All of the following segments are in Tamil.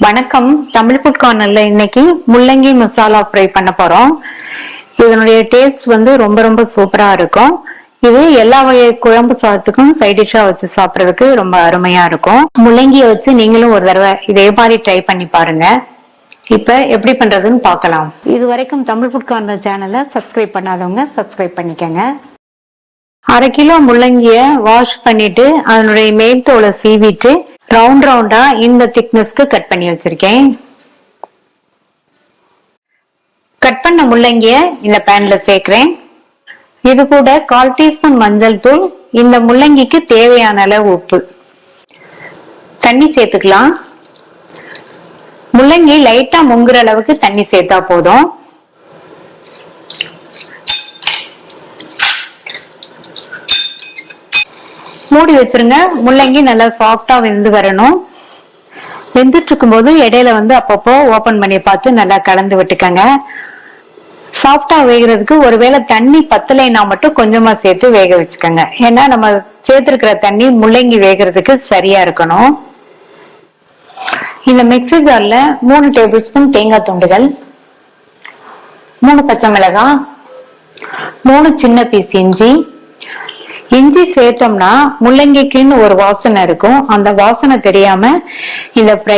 வணக்கம். தமிழ் ஃபுட் கார்னர்ல இன்னைக்கு முள்ளங்கி மசாலா ஃப்ரை பண்ண போறோம். இதனுடைய டேஸ்ட் ரொம்ப ரொம்ப சூப்பரா இருக்கும். இது எல்லா வகை குழம்பு சாதத்துக்கும் சைட் டிஷ்ஷா வச்சு சாப்பிடுறதுக்கு ரொம்ப அருமையா இருக்கும். முள்ளங்கியை வச்சு நீங்களும் ஒரு தடவை இதே மாதிரி ட்ரை பண்ணி பாருங்க. இப்ப எப்படி பண்றதுன்னு பார்க்கலாம். இது வரைக்கும் தமிழ் ஃபுட் கார்னர் சேனலை சப்ஸ்கிரைப் பண்ணாதவங்க சப்ஸ்கிரைப் பண்ணிக்கங்க. 1/2 கிலோ முள்ளங்கிய வாஷ் பண்ணிட்டு அதனுடைய மேல் தோலை சீவிட்டு ரவுண்ட் ரவுண்டா இந்த திக்னஸ்க்கு கட் பண்ணி வச்சிருக்கேன். கட் பண்ண முள்ளங்கிய இந்த பேன்ல சேர்க்கிறேன். இது கூட 1/4 டீஸ்பூன் மஞ்சள் தூள், இந்த முள்ளங்கிக்கு தேவையான அளவு உப்பு, தண்ணி சேர்த்துக்கலாம். முள்ளங்கி லைட்டா முங்குற அளவுக்கு தண்ணி சேர்த்தா போதும். மூடி வச்சிருங்க. முள்ளங்கி நல்லா சாஃப்டா வெந்து வரணும். வெந்துட்டு இருக்கும் போது இடையில அப்பப்போ ஓபன் பண்ணி பார்த்து நல்லா கலந்து விட்டுக்கங்க. சாஃப்டா வேகிறதுக்கு ஒருவேளை தண்ணி பத்தலைன்னா மட்டும் கொஞ்சமா சேர்த்து வேக வச்சுக்கோங்க. ஏன்னா நம்ம சேர்த்திருக்கிற தண்ணி முள்ளங்கி வேகிறதுக்கு சரியா இருக்கணும். இந்த மிக்ஸி ஜார்ல 3 டேபிள் ஸ்பூன் தேங்காய் துண்டுகள், 3 பச்சை மிளகாய், 3 சின்ன பீஸ் இஞ்சி. இஞ்சி சேர்த்தோம்னா முள்ளங்கிக்குன்னு ஒரு வாசனை இருக்கும். அந்த வாசனை தெரியாம இந்த ஃப்ரை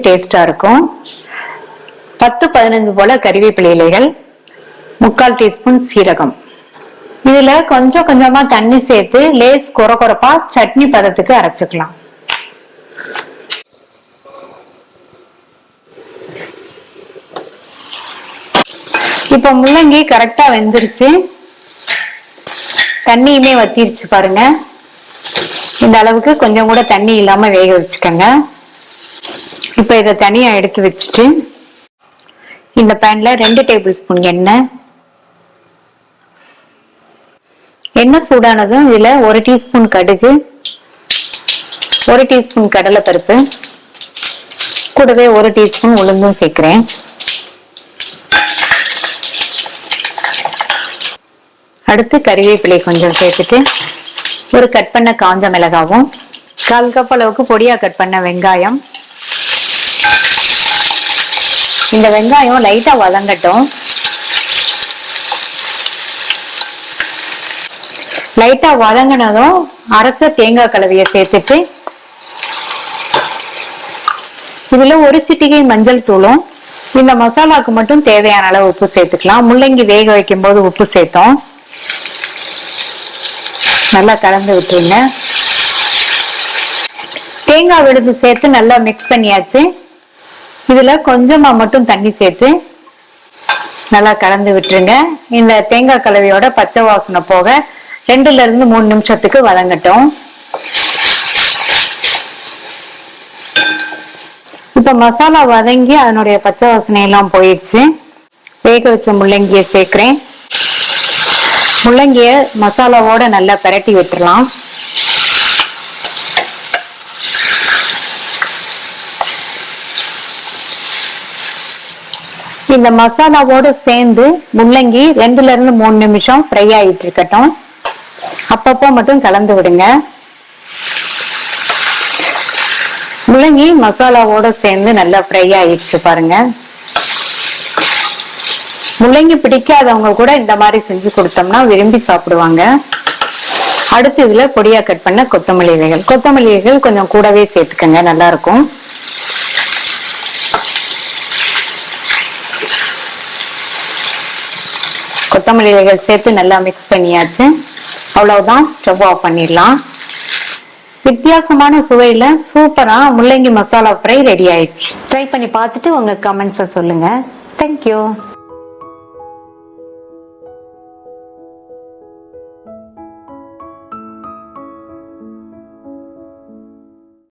டேஸ்டா இருக்கும். 10-15 போல கறிவேப்பிலை இலைகள், 3/4 டீஸ்பூன் சீரகம். இதுல கொஞ்சம் கொஞ்சமா தண்ணி சேர்த்து லேஸ் கொரகொரப்பா சட்னி பதத்துக்கு அரைச்சுக்கலாம். இப்ப முள்ளங்கி கரெக்டா வெந்துருச்சு. தண்ணியுமே வத்திருச்சு பாருங்க. இந்த அளவுக்கு கொஞ்சம் கூட தண்ணி இல்லாம வேக வச்சுக்கோங்க. இப்ப இதை தனியா எடுத்து வச்சுட்டு இந்த பேன்ல 2 டேபிள் ஸ்பூன் எண்ணெய் சூடானதும் இதுல 1 டீஸ்பூன் கடுகு, 1 டீஸ்பூன் கடலைப்பருப்பு, கூடவே 1 டீஸ்பூன் உளுந்தும் சேர்க்கிறேன். அடுத்து கறிவேப்பிலை கொஞ்சம் சேர்த்துட்டு ஒரு கட் பண்ண காஞ்ச மிளகாவும், 1/4 கப் அளவுக்கு பொடியா கட் பண்ண வெங்காயம். இந்த வெங்காயம் லைட்டா வதங்கட்டும். லைட்டா வதங்கினதும் அரைச்ச தேங்காய் கலவையை சேர்த்துட்டு இதுல 1 சிட்டிகை மஞ்சள் தூளும், இந்த மசாலாக்கு மட்டும் தேவையான அளவு உப்பு சேர்த்துக்கலாம். முள்ளங்கி வேக வைக்கும் போது உப்பு சேர்த்தோம். நல்லா கலந்து விட்டுருங்க. தேங்காய் விழுது சேர்த்து நல்லா மிக்ஸ் பண்ணியாச்சு. இதுல கொஞ்சமா மட்டும் தண்ணி சேர்த்து நல்லா கலந்து விட்டுருங்க. இந்த தேங்காய் கலவையோட பச்சை வாசனை போக 2-3 நிமிஷத்துக்கு வதங்கட்டும். இப்ப மசாலா வதங்கி அதனுடைய பச்சை வாசனை எல்லாம் போயிடுச்சு. வேக வச்ச முள்ளங்கியை சேர்க்கிறேன். முள்ளங்கிய மசாலாவோட நல்லா பிரட்டி விட்டுறலாம். இந்த மசாலாவோட சேர்ந்து முள்ளங்கி 2-3 நிமிஷம் ஃப்ரை ஆயிட்டு இருக்கட்டும். அப்பப்போ மட்டும் கலந்து விடுங்க. முள்ளங்கி மசாலாவோட சேர்ந்து நல்லா ஃப்ரை ஆயிடுச்சு பாருங்க. முள்ளங்கி பிடிக்காதவங்க கூட இந்த மாதிரி செஞ்சு கொடுத்தோம்னா விரும்பி சாப்பிடுவாங்க. அடுத்து இதுல பொடியா கட் பண்ண கொத்தமல்லி இலைகள் கொஞ்சம் கூடவே சேர்த்துக்கங்க, நல்லா இருக்கும். கொத்தமல்லி இலைகள் சேர்த்து நல்லா மிக்ஸ் பண்ணியாச்சு. அவ்வளவுதான், ஸ்டவ் ஆஃப் பண்ணிடலாம். வித்தியாசமான சுவையில சூப்பரா முள்ளங்கி மசாலா ஃப்ரை ரெடி ஆயிடுச்சு. ட்ரை பண்ணி பார்த்துட்டு உங்க கமெண்ட்ஸை சொல்லுங்க. தேங்க்யூ.